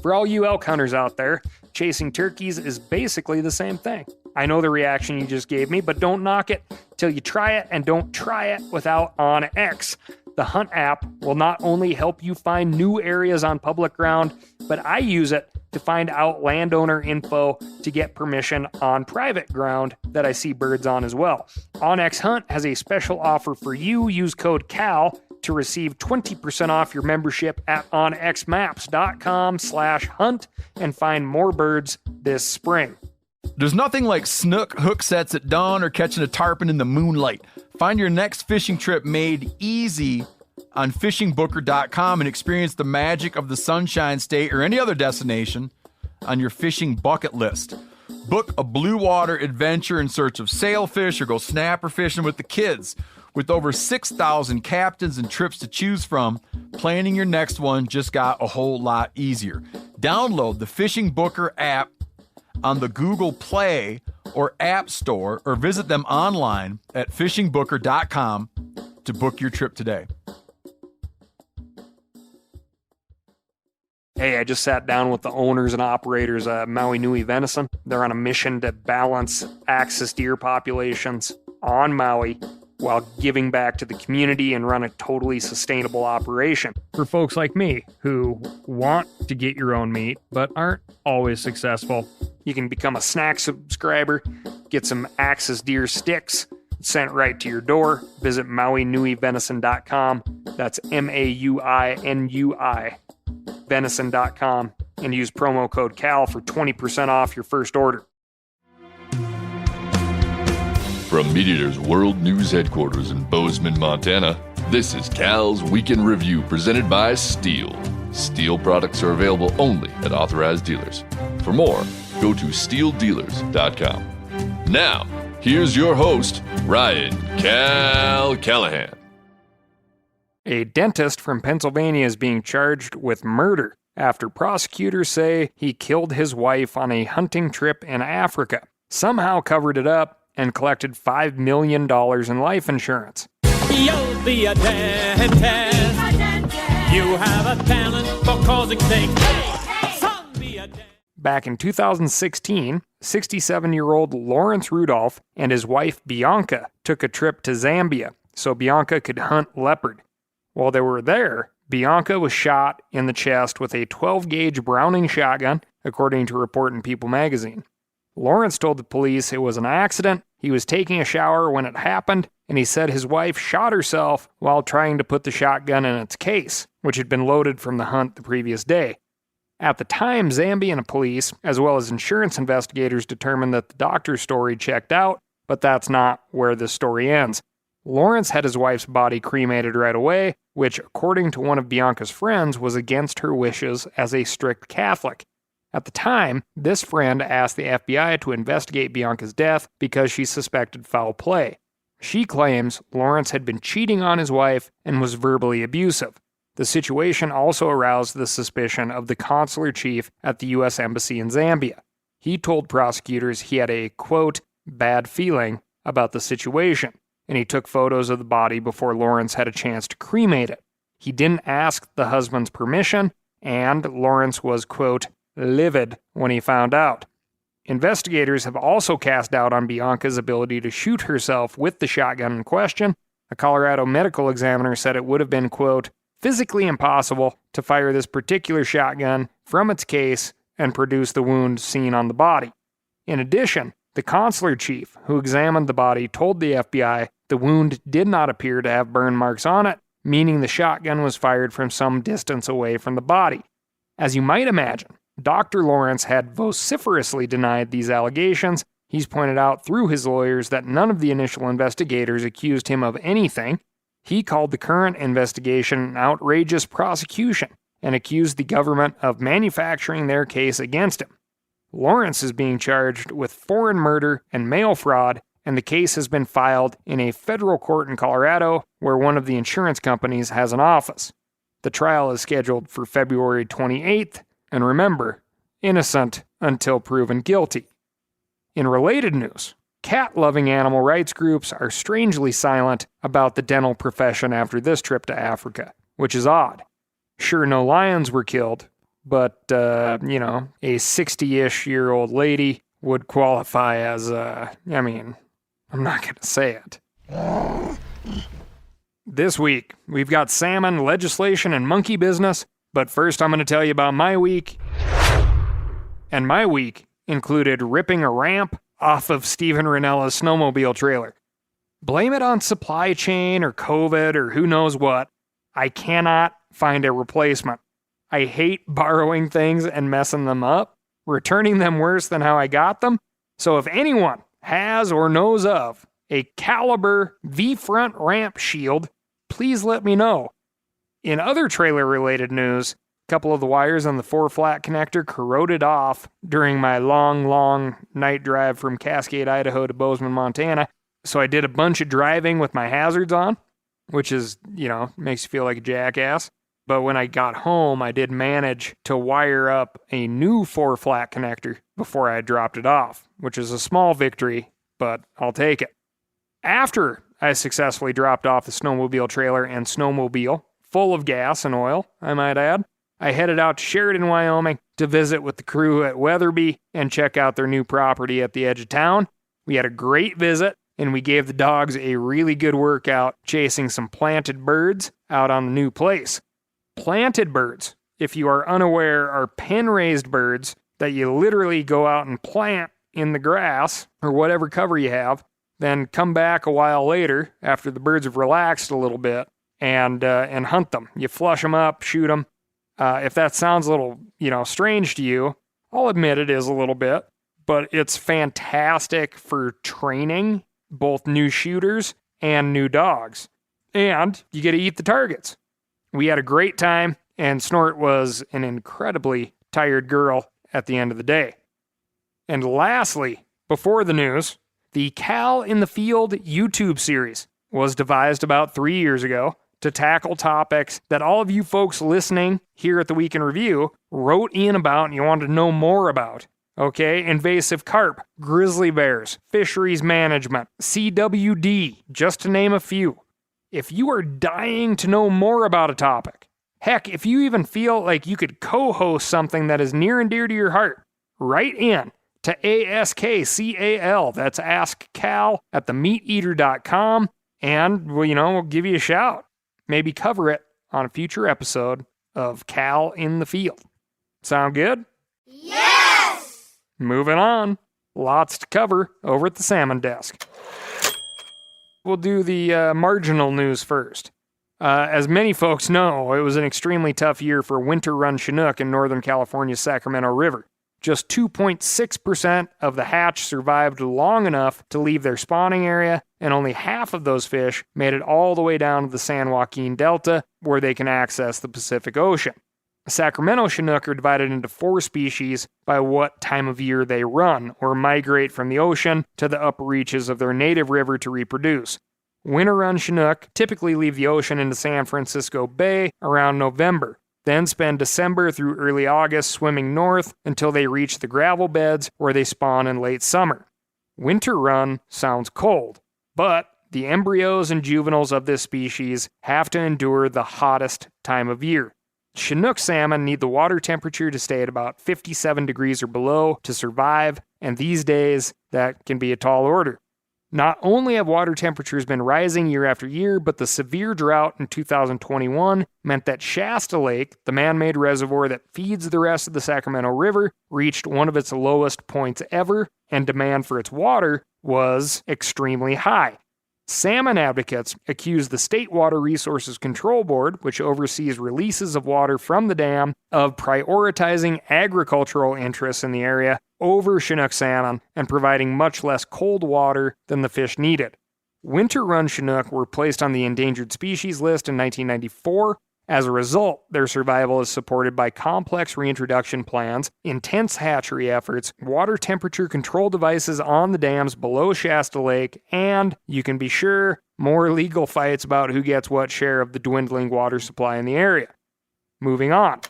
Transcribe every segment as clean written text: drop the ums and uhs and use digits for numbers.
For all you elk hunters out there, chasing turkeys is basically the same thing. I know the reaction you just gave me, but don't knock it till you try it, and don't try it without OnX. The Hunt app will not only help you find new areas on public ground, but I use it to find out landowner info to get permission on private ground that I see birds on as well. OnX Hunt has a special offer for you. Use code CAL to receive 20% off your membership at onxmaps.com/hunt and find more birds this spring. There's nothing like snook hook sets at dawn or catching a tarpon in the moonlight. Find your next fishing trip made easy on fishingbooker.com and experience the magic of the Sunshine State or any other destination on your fishing bucket list. Book a blue water adventure in search of sailfish or go snapper fishing with the kids. With over 6,000 captains and trips to choose from, planning your next one just got a whole lot easier. Download the Fishing Booker app on the Google Play or App Store, or visit them online at fishingbooker.com to book your trip today. Hey, I just sat down with the owners and operators of Maui Nui Venison. They're on a mission to balance axis deer populations on Maui while giving back to the community and run a totally sustainable operation. For folks like me who want to get your own meat but aren't always successful, you can become a snack subscriber, get some axis deer sticks sent right to your door. Visit MauiNuiVenison.com. That's MAUINUI venison.com and use promo code CAL for 20% off your first order. From MeatEater's World News Headquarters in Bozeman, Montana, this is Cal's Weekend Review presented by Steel. Steel products are available only at authorized dealers. For more, go to steeldealers.com. Now, here's your host, Ryan Cal Callahan. A dentist from Pennsylvania is being charged with murder after prosecutors say he killed his wife on a hunting trip in Africa, somehow covered it up, and collected $5 million in life insurance. You'll be a dentist. You have a talent for causing things. Hey, son, be a dentist. Back in 2016, 67-year-old Lawrence Rudolph and his wife Bianca took a trip to Zambia so Bianca could hunt leopard. While they were there, Bianca was shot in the chest with a 12-gauge Browning shotgun, according to a report in People magazine. Lawrence told the police it was an accident, he was taking a shower when it happened, and he said his wife shot herself while trying to put the shotgun in its case, which had been loaded from the hunt the previous day. At the time, Zambian police, as well as insurance investigators, determined that the doctor's story checked out, but that's not where this story ends. Lawrence had his wife's body cremated right away, which, according to one of Bianca's friends, was against her wishes as a strict Catholic. At the time, this friend asked the FBI to investigate Bianca's death because she suspected foul play. She claims Lawrence had been cheating on his wife and was verbally abusive. The situation also aroused the suspicion of the consular chief at the U.S. Embassy in Zambia. He told prosecutors he had a, quote, bad feeling about the situation, and he took photos of the body before Lawrence had a chance to cremate it. He didn't ask the husband's permission, and Lawrence was, quote, livid when he found out. Investigators have also cast doubt on Bianca's ability to shoot herself with the shotgun in question. A Colorado medical examiner said it would have been, quote, physically impossible to fire this particular shotgun from its case and produce the wound seen on the body. In addition, the consular chief who examined the body told the FBI the wound did not appear to have burn marks on it, meaning the shotgun was fired from some distance away from the body. As you might imagine, Dr. Lawrence had vociferously denied these allegations. He's pointed out through his lawyers that none of the initial investigators accused him of anything. He called the current investigation an outrageous prosecution and accused the government of manufacturing their case against him. Lawrence is being charged with foreign murder and mail fraud, and the case has been filed in a federal court in Colorado where one of the insurance companies has an office. The trial is scheduled for February 28th, and remember, innocent until proven guilty. In related news, cat-loving animal rights groups are strangely silent about the dental profession after this trip to Africa, which is odd. Sure, no lions were killed, but, a 60-ish year old lady would qualify as, I'm not going to say it. This week, we've got salmon, legislation, and monkey business, but first I'm going to tell you about my week. And my week included ripping a ramp off of Steven Rinella's snowmobile trailer. Blame it on supply chain or COVID or who knows what. I cannot find a replacement. I hate borrowing things and messing them up, returning them worse than how I got them. So if anyone has or knows of a Caliber V-front ramp shield, please let me know. In other trailer-related news, a couple of the wires on the 4-flat connector corroded off during my long night drive from Cascade, Idaho to Bozeman, Montana. So I did a bunch of driving with my hazards on, which is, makes you feel like a jackass. But when I got home, I did manage to wire up a new 4-flat connector before I dropped it off, which is a small victory, but I'll take it. After I successfully dropped off the snowmobile trailer and snowmobile, full of gas and oil, I might add, I headed out to Sheridan, Wyoming to visit with the crew at Weatherby and check out their new property at the edge of town. We had a great visit, and we gave the dogs a really good workout chasing some planted birds out on the new place. Planted birds, if you are unaware, are pen-raised birds that you literally go out and plant in the grass or whatever cover you have, then come back a while later after the birds have relaxed a little bit and hunt them. You flush them up, shoot them. If that sounds a little, strange to you, I'll admit it is a little bit, but it's fantastic for training both new shooters and new dogs. And you get to eat the targets. We had a great time, and Snort was an incredibly tired girl at the end of the day. And lastly, before the news, the Cal in the Field YouTube series was devised about 3 years ago to tackle topics that all of you folks listening here at the Week in Review wrote in about and you wanted to know more about. Okay, invasive carp, grizzly bears, fisheries management, CWD, just to name a few. If you are dying to know more about a topic, heck, if you even feel like you could co-host something that is near and dear to your heart, write in to ASKCAL, that's AskCal at themeateater.com, and we'll give you a shout. Maybe cover it on a future episode of Cal in the Field. Sound good? Yes! Moving on. Lots to cover over at the salmon desk. We'll do the marginal news first. As many folks know, it was an extremely tough year for winter run Chinook in Northern California's Sacramento River. Just 2.6% of the hatch survived long enough to leave their spawning area, and only half of those fish made it all the way down to the San Joaquin Delta, where they can access the Pacific Ocean. Sacramento Chinook are divided into 4 species by what time of year they run or migrate from the ocean to the upper reaches of their native river to reproduce. Winter run Chinook typically leave the ocean into San Francisco Bay around November, then spend December through early August swimming north until they reach the gravel beds where they spawn in late summer. Winter run sounds cold, but the embryos and juveniles of this species have to endure the hottest time of year. Chinook salmon need the water temperature to stay at about 57 degrees or below to survive, and these days, that can be a tall order. Not only have water temperatures been rising year after year, but the severe drought in 2021 meant that Shasta Lake, the man-made reservoir that feeds the rest of the Sacramento River, reached one of its lowest points ever, and demand for its water was extremely high. Salmon advocates accuse the State Water Resources Control Board, which oversees releases of water from the dam, of prioritizing agricultural interests in the area over Chinook salmon and providing much less cold water than the fish needed. Winter run Chinook were placed on the endangered species list in 1994. As a result, their survival is supported by complex reintroduction plans, intense hatchery efforts, water temperature control devices on the dams below Shasta Lake, and, you can be sure, more legal fights about who gets what share of the dwindling water supply in the area. Moving on.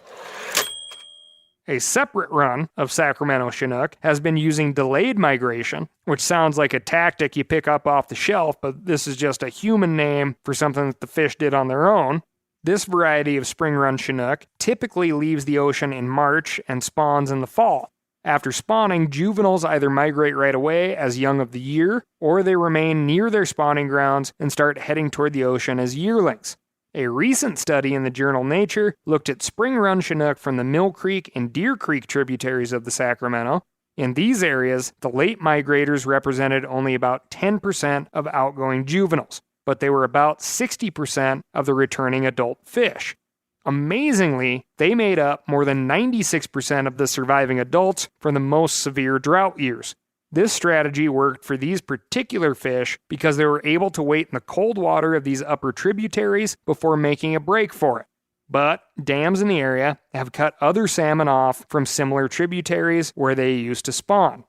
A separate run of Sacramento Chinook has been using delayed migration, which sounds like a tactic you pick up off the shelf, but this is just a human name for something that the fish did on their own. This variety of spring run Chinook typically leaves the ocean in March and spawns in the fall. After spawning, juveniles either migrate right away as young of the year, or they remain near their spawning grounds and start heading toward the ocean as yearlings. A recent study in the journal Nature looked at spring run Chinook from the Mill Creek and Deer Creek tributaries of the Sacramento. In these areas, the late migrators represented only about 10% of outgoing juveniles, but they were about 60% of the returning adult fish. Amazingly, they made up more than 96% of the surviving adults from the most severe drought years. This strategy worked for these particular fish because they were able to wait in the cold water of these upper tributaries before making a break for it. But dams in the area have cut other salmon off from similar tributaries where they used to spawn.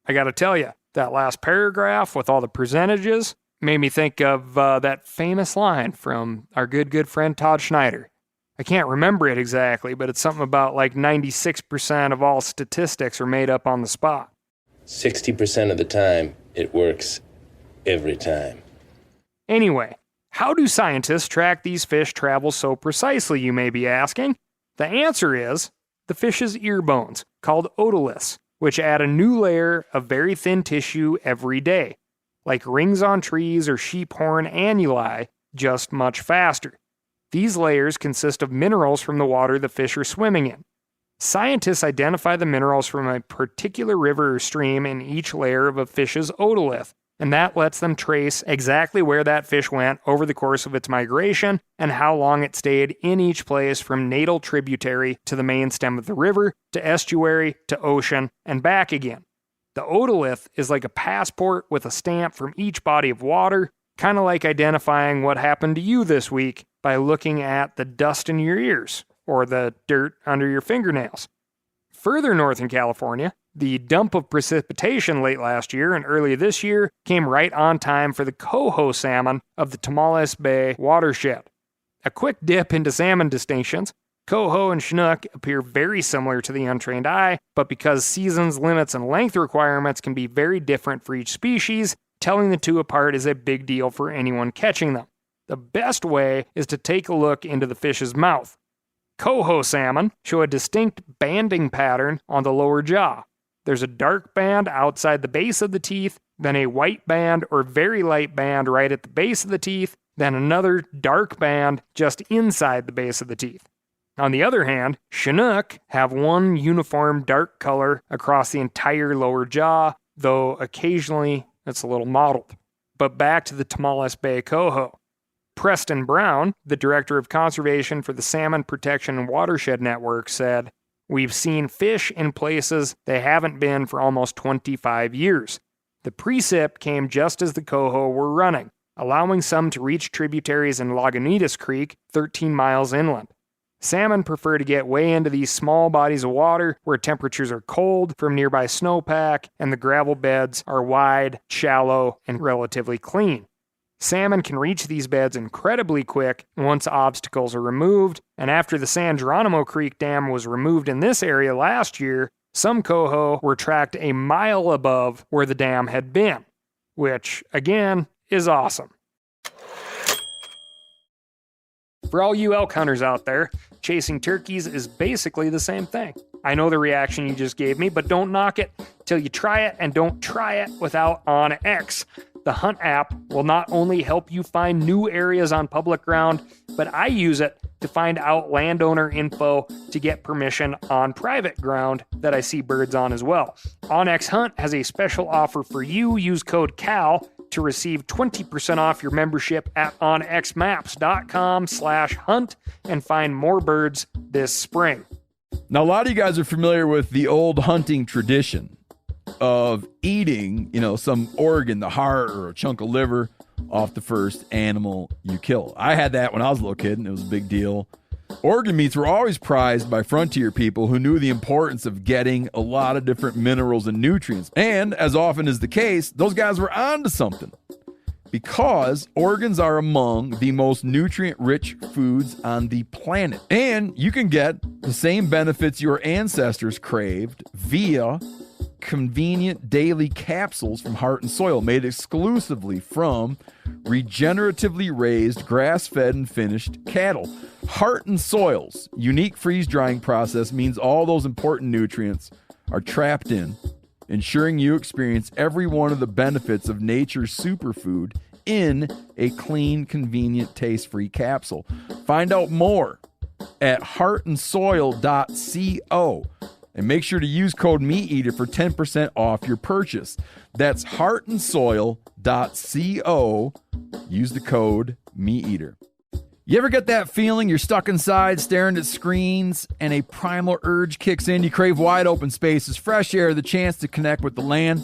I gotta tell you, that last paragraph with all the percentages made me think of that famous line from our good friend Todd Schneider. I can't remember it exactly, but it's something about like 96% of all statistics are made up on the spot. 60% of the time, it works every time. Anyway, how do scientists track these fish travel so precisely, you may be asking? The answer is the fish's ear bones, called otoliths, which add a new layer of very thin tissue every day, like rings on trees or sheep horn annuli, just much faster. These layers consist of minerals from the water the fish are swimming in. Scientists identify the minerals from a particular river or stream in each layer of a fish's otolith, and that lets them trace exactly where that fish went over the course of its migration and how long it stayed in each place from natal tributary to the main stem of the river, to estuary, to ocean, and back again. The otolith is like a passport with a stamp from each body of water, kind of like identifying what happened to you this week by looking at the dust in your ears or the dirt under your fingernails. Further north in California, the dump of precipitation late last year and early this year came right on time for the coho salmon of the Tomales Bay watershed. A quick dip into salmon distinctions, coho and Chinook appear very similar to the untrained eye, but because seasons, limits, and length requirements can be very different for each species, telling the two apart is a big deal for anyone catching them. The best way is to take a look into the fish's mouth. Coho salmon show a distinct banding pattern on the lower jaw. There's a dark band outside the base of the teeth, then a white band or very light band right at the base of the teeth, then another dark band just inside the base of the teeth. On the other hand, Chinook have one uniform dark color across the entire lower jaw, though occasionally it's a little mottled. But back to the Tomales Bay coho. Preston Brown, the director of conservation for the Salmon Protection and Watershed Network, said, "We've seen fish in places they haven't been for almost 25 years. The precip came just as the coho were running, allowing some to reach tributaries in Lagunitas Creek, 13 miles inland. Salmon prefer to get way into these small bodies of water where temperatures are cold from nearby snowpack and the gravel beds are wide, shallow, and relatively clean. Salmon can reach these beds incredibly quick once obstacles are removed, and after the San Geronimo Creek Dam was removed in this area last year, some coho were tracked a mile above where the dam had been, which, again, is awesome." For all you elk hunters out there, chasing turkeys is basically the same thing. I know the reaction you just gave me, but don't knock it till you try it, and don't try it without OnX. The Hunt app will not only help you find new areas on public ground, but I use it to find out landowner info to get permission on private ground that I see birds on as well. OnX Hunt has a special offer for you. Use code CAL to receive 20% off your membership at onxmaps.com/hunt and find more birds this spring. Now, a lot of you guys are familiar with the old hunting tradition of eating, some organ, the heart or a chunk of liver off the first animal you kill. I had that when I was a little kid, and it was a big deal. Organ meats were always prized by frontier people who knew the importance of getting a lot of different minerals and nutrients. And as often is the case, those guys were onto something, because organs are among the most nutrient-rich foods on the planet. And you can get the same benefits your ancestors craved via convenient daily capsules from Heart and Soil, made exclusively from regeneratively raised, grass-fed, and finished cattle. Heart and Soil's unique freeze drying process means all those important nutrients are trapped in, ensuring you experience every one of the benefits of nature's superfood in a clean, convenient, taste-free capsule. Find out more at heartandsoil.co and make sure to use code MeatEater for 10% off your purchase. That's heartandsoil.co. Use the code MeatEater. You ever get that feeling you're stuck inside staring at screens and a primal urge kicks in? You crave wide open spaces, fresh air, the chance to connect with the land?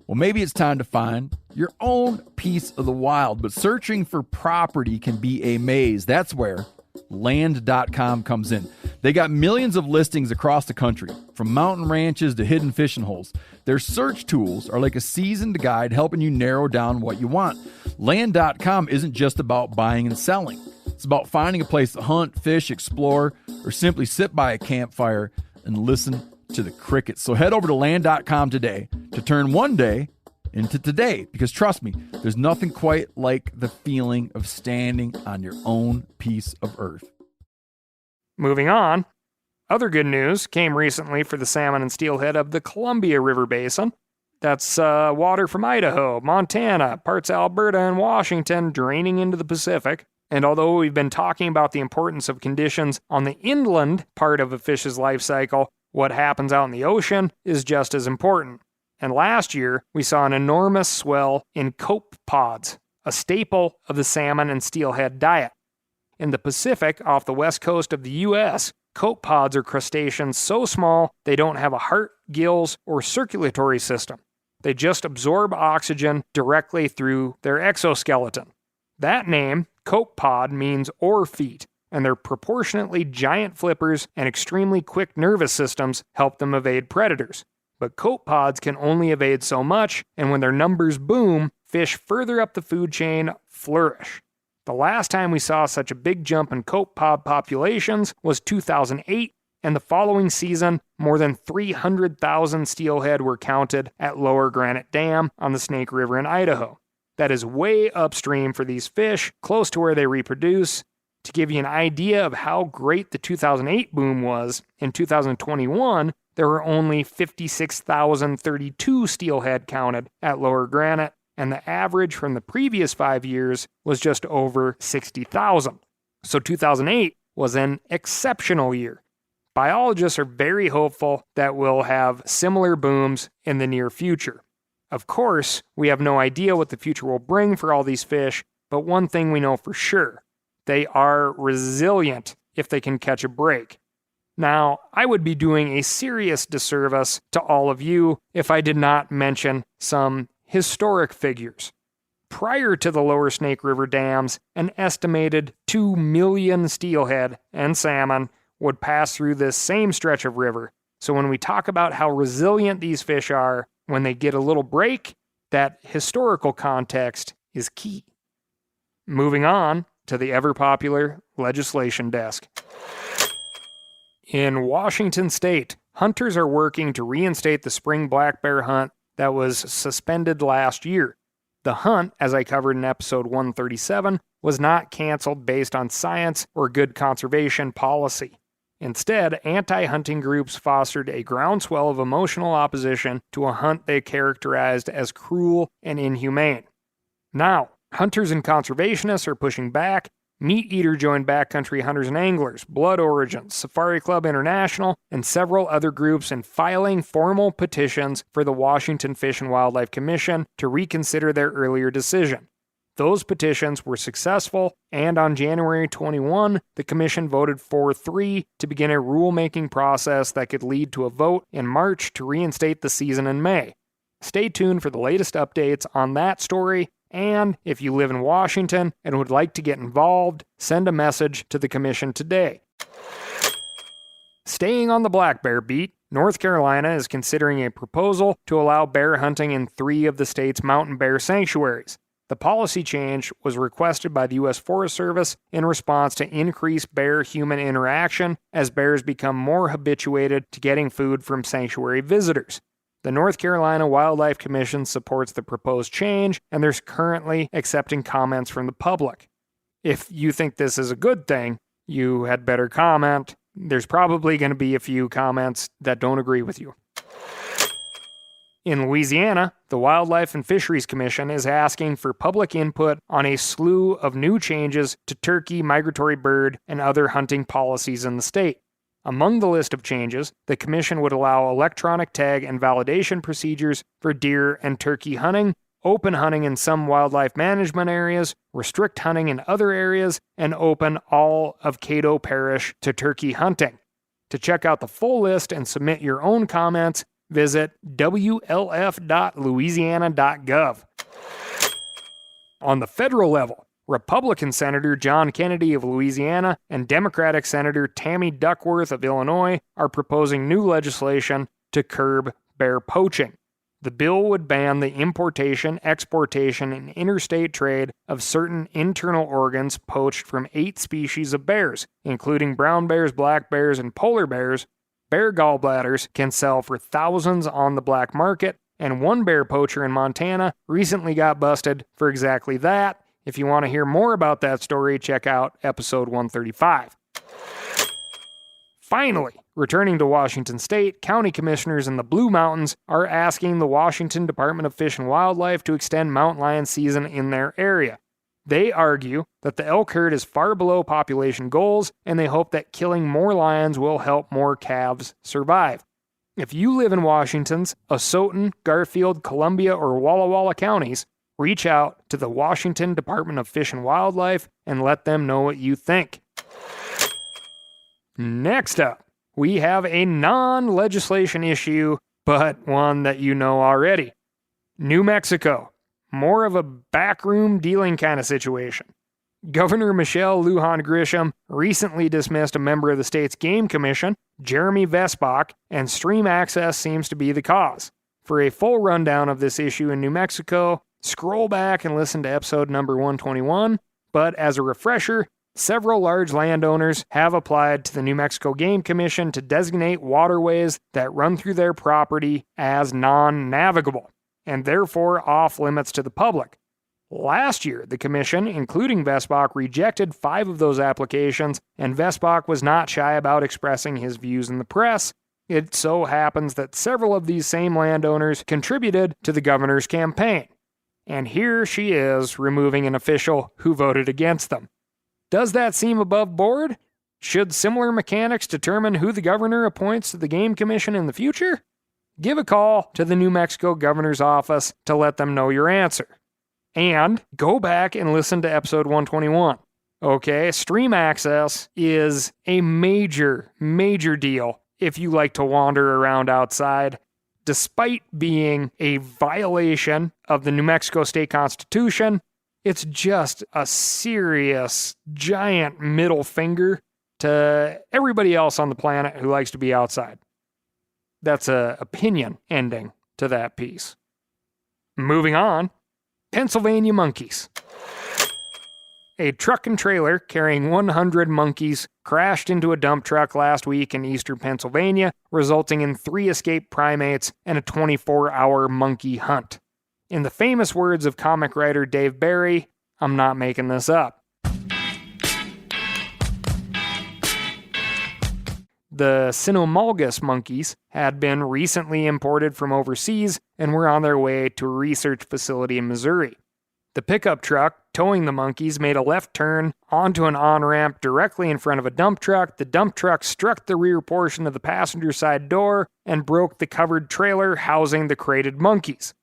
Well, maybe it's time to find your own piece of the wild, but searching for property can be a maze. That's where Land.com comes in. They got millions of listings across the country, from mountain ranches to hidden fishing holes. Their search tools are like a seasoned guide helping you narrow down what you want. Land.com isn't just about buying and selling. It's about finding a place to hunt, fish, explore, or simply sit by a campfire and listen to the crickets. So head over to Land.com today to turn one day into today, because trust me, there's nothing quite like the feeling of standing on your own piece of earth. Moving on, other good news came recently for the salmon and steelhead of the Columbia River Basin. That's water from Idaho, Montana, parts of Alberta, and Washington draining into the Pacific. And although we've been talking about the importance of conditions on the inland part of a fish's life cycle, what happens out in the ocean is just as important. And last year, we saw an enormous swell in copepods, a staple of the salmon and steelhead diet. In the Pacific, off the west coast of the U.S., copepods are crustaceans so small they don't have a heart, gills, or circulatory system. They just absorb oxygen directly through their exoskeleton. That name, copepod, means oar feet, and their proportionately giant flippers and extremely quick nervous systems help them evade predators. But copepods can only evade so much, and when their numbers boom, fish further up the food chain flourish. The last time we saw such a big jump in copepod populations was 2008, and the following season, more than 300,000 steelhead were counted at Lower Granite Dam on the Snake River in Idaho. That is way upstream for these fish, close to where they reproduce. To give you an idea of how great the 2008 boom was, in 2021, there were only 56,032 steelhead counted at Lower Granite, and the average from the previous 5 years was just over 60,000. So 2008 was an exceptional year. Biologists are very hopeful that we'll have similar booms in the near future. Of course, we have no idea what the future will bring for all these fish, but one thing we know for sure: they are resilient if they can catch a break. Now, I would be doing a serious disservice to all of you if I did not mention some historic figures. Prior to the Lower Snake River dams, an estimated 2 million steelhead and salmon would pass through this same stretch of river. So when we talk about how resilient these fish are, when they get a little break, that historical context is key. Moving on to the ever-popular legislation desk. In Washington state, hunters are working to reinstate the spring black bear hunt that was suspended last year. The hunt, as I covered in episode 137, was not canceled based on science or good conservation policy. Instead, anti-hunting groups fostered a groundswell of emotional opposition to a hunt they characterized as cruel and inhumane. Now, hunters and conservationists are pushing back. MeatEater joined Backcountry Hunters and Anglers, Blood Origins, Safari Club International, and several other groups in filing formal petitions for the Washington Fish and Wildlife Commission to reconsider their earlier decision. Those petitions were successful, and on January 21, the Commission voted 4-3 to begin a rulemaking process that could lead to a vote in March to reinstate the season in May. Stay tuned for the latest updates on that story, and if you live in Washington and would like to get involved, send a message to the Commission today. Staying on the black bear beat, North Carolina is considering a proposal to allow bear hunting in 3 of the state's mountain bear sanctuaries. The policy change was requested by the U.S. Forest Service in response to increased bear-human interaction as bears become more habituated to getting food from sanctuary visitors. The North Carolina Wildlife Commission supports the proposed change, and they're currently accepting comments from the public. If you think this is a good thing, you had better comment. There's probably going to be a few comments that don't agree with you. In Louisiana, the Wildlife and Fisheries Commission is asking for public input on a slew of new changes to turkey, migratory bird, and other hunting policies in the state. Among the list of changes, the commission would allow electronic tag and validation procedures for deer and turkey hunting, open hunting in some wildlife management areas, restrict hunting in other areas, and open all of Caddo Parish to turkey hunting. To check out the full list and submit your own comments, visit wlf.louisiana.gov. On the federal level, Republican Senator John Kennedy of Louisiana and Democratic Senator Tammy Duckworth of Illinois are proposing new legislation to curb bear poaching. The bill would ban the importation, exportation, and interstate trade of certain internal organs poached from 8 species of bears, including brown bears, black bears, and polar bears. Bear gallbladders can sell for thousands on the black market, and one bear poacher in Montana recently got busted for exactly that. If you want to hear more about that story, check out episode 135. Finally, returning to Washington State, county commissioners in the Blue Mountains are asking the Washington Department of Fish and Wildlife to extend mountain lion season in their area. They argue that the elk herd is far below population goals, and they hope that killing more lions will help more calves survive. If you live in Washington's Asotin, Garfield, Columbia, or Walla Walla counties, reach out to the Washington Department of Fish and Wildlife and let them know what you think. Next up, we have a non-legislation issue, but one that you know already. New Mexico. More of a backroom dealing kind of situation. Governor Michelle Lujan Grisham recently dismissed a member of the state's game commission, Jeremy Vesbach, and stream access seems to be the cause. For a full rundown of this issue in New Mexico, scroll back and listen to episode number 121, but as a refresher, several large landowners have applied to the New Mexico Game Commission to designate waterways that run through their property as non-navigable, and therefore off limits to the public. Last year, the commission, including Vesbach, rejected 5 of those applications, and Vesbach was not shy about expressing his views in the press. It so happens that several of these same landowners contributed to the governor's campaign. And here she is removing an official who voted against them. Does that seem above board? Should similar mechanics determine who the governor appoints to the Game Commission in the future? Give a call to the New Mexico governor's office to let them know your answer. And go back and listen to episode 121. Okay, stream access is a major, major deal if you like to wander around outside. Despite being a violation of the New Mexico State Constitution, it's just a serious, giant middle finger to everybody else on the planet who likes to be outside. That's an opinion ending to that piece. Moving on, Pennsylvania monkeys. A truck and trailer carrying 100 monkeys crashed into a dump truck last week in eastern Pennsylvania, resulting in 3 escaped primates and a 24-hour monkey hunt. In the famous words of comic writer Dave Barry, I'm not making this up. The cynomolgus monkeys had been recently imported from overseas and were on their way to a research facility in Missouri. The pickup truck towing the monkeys made a left turn onto an on-ramp directly in front of a dump truck. The dump truck struck the rear portion of the passenger side door and broke the covered trailer housing the crated monkeys.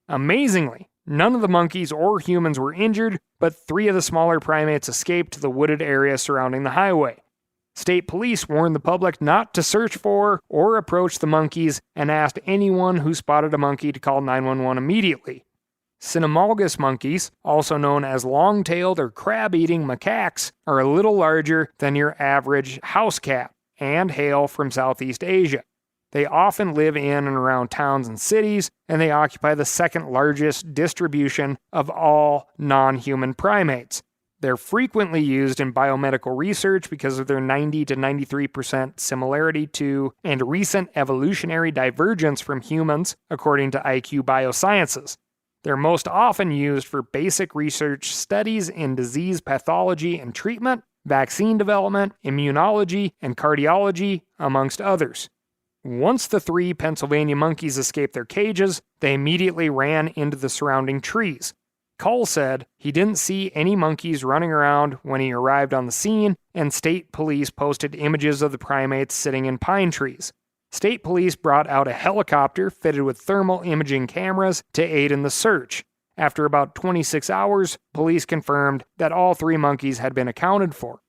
Amazingly, none of the monkeys or humans were injured, but 3 of the smaller primates escaped to the wooded area surrounding the highway. State police warned the public not to search for or approach the monkeys and asked anyone who spotted a monkey to call 911 immediately. Cynomolgus monkeys, also known as long-tailed or crab-eating macaques, are a little larger than your average house cat and hail from Southeast Asia. They often live in and around towns and cities, and they occupy the second largest distribution of all non-human primates. They're frequently used in biomedical research because of their 90 to 93% similarity to and recent evolutionary divergence from humans, according to IQ Biosciences. They're most often used for basic research studies in disease pathology and treatment, vaccine development, immunology, and cardiology, amongst others. Once the 3 Pennsylvania monkeys escaped their cages, they immediately ran into the surrounding trees. Cull said he didn't see any monkeys running around when he arrived on the scene, and state police posted images of the primates sitting in pine trees. State police brought out a helicopter fitted with thermal imaging cameras to aid in the search. After about 26 hours, police confirmed that all 3 monkeys had been accounted for.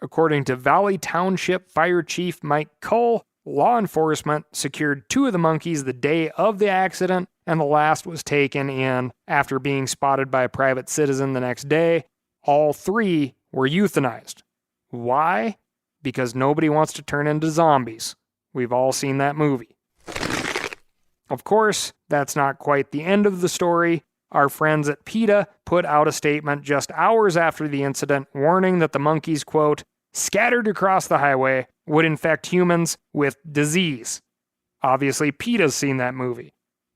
According to Valley Township Fire Chief Mike Cull, law enforcement secured 2 of the monkeys the day of the accident, and the last was taken in after being spotted by a private citizen the next day. All 3 were euthanized. Why? Because nobody wants to turn into zombies. We've all seen that movie. Of course, that's not quite the end of the story. Our friends at PETA put out a statement just hours after the incident warning that the monkeys, quote, scattered across the highway would infect humans with disease. Obviously, PETA's seen that movie.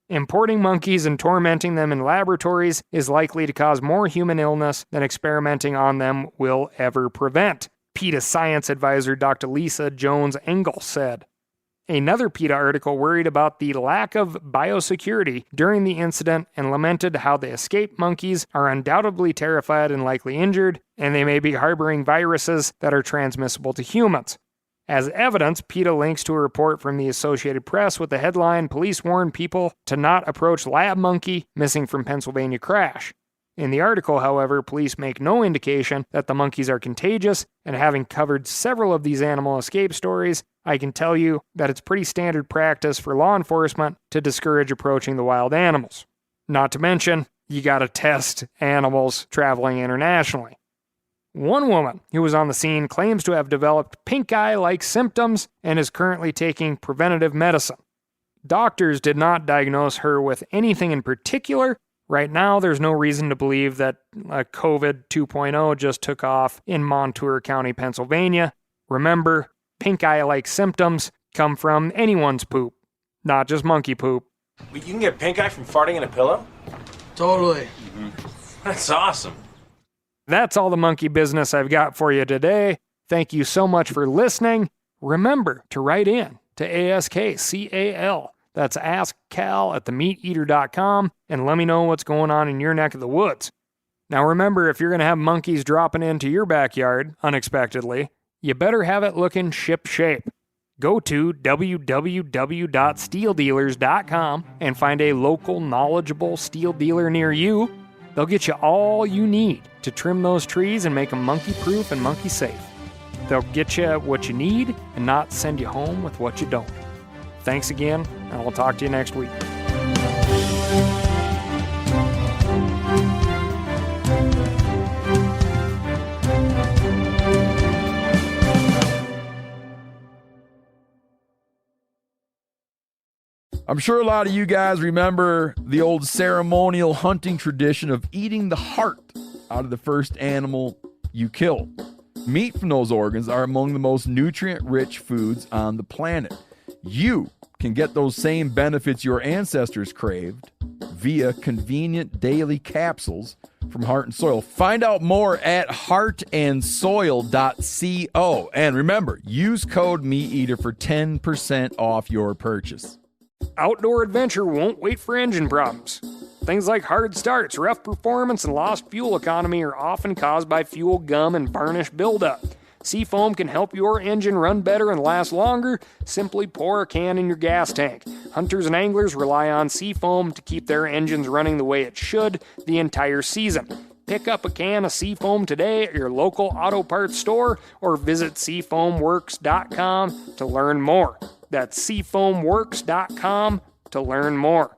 Importing monkeys and tormenting them in laboratories is likely to cause more human illness than experimenting on them will ever prevent, PETA science advisor Dr. Lisa Jones-Engel said. Another PETA article worried about the lack of biosecurity during the incident and lamented how the escaped monkeys are undoubtedly terrified and likely injured, and they may be harboring viruses that are transmissible to humans. As evidence, PETA links to a report from the Associated Press with the headline, "Police warn people to not approach lab monkey missing from Pennsylvania crash." In the article, however, police make no indication that the monkeys are contagious, and having covered several of these animal escape stories, I can tell you that it's pretty standard practice for law enforcement to discourage approaching the wild animals. Not to mention, you gotta test animals traveling internationally. One woman who was on the scene claims to have developed pink eye-like symptoms and is currently taking preventative medicine. Doctors did not diagnose her with anything in particular. Right now, there's no reason to believe that COVID 2.0 just took off in Montour County, Pennsylvania. Remember, pink eye-like symptoms come from anyone's poop, not just monkey poop. Wait, you can get pink eye from farting in a pillow? Totally. That's awesome. That's all the monkey business I've got for you today. Thank you so much for listening. Remember to write in to ASKCAL. That's askcal@themeateater.com, and let me know what's going on in your neck of the woods. Now remember, if you're going to have monkeys dropping into your backyard unexpectedly, you better have it looking ship-shape. Go to www.steeldealers.com and find a local, knowledgeable steel dealer near you. They'll get you all you need to trim those trees and make them monkey-proof and monkey-safe. They'll get you what you need and not send you home with what you don't. Thanks again, and I'll talk to you next week. I'm sure a lot of you guys remember the old ceremonial hunting tradition of eating the heart out of the first animal you kill. Meat from those organs are among the most nutrient-rich foods on the planet. You can get those same benefits your ancestors craved via convenient daily capsules from Heart and Soil. Find out more at heartandsoil.co. And remember, use code MeatEater for 10% off your purchase. Outdoor adventure won't wait for engine problems. Things like hard starts, rough performance, and lost fuel economy are often caused by fuel gum and varnish buildup. Seafoam can help your engine run better and last longer. Simply pour a can in your gas tank. Hunters and anglers rely on Seafoam to keep their engines running the way it should the entire season. Pick up a can of Seafoam today at your local auto parts store or visit SeafoamWorks.com to learn more. That's SeafoamWorks.com to learn more.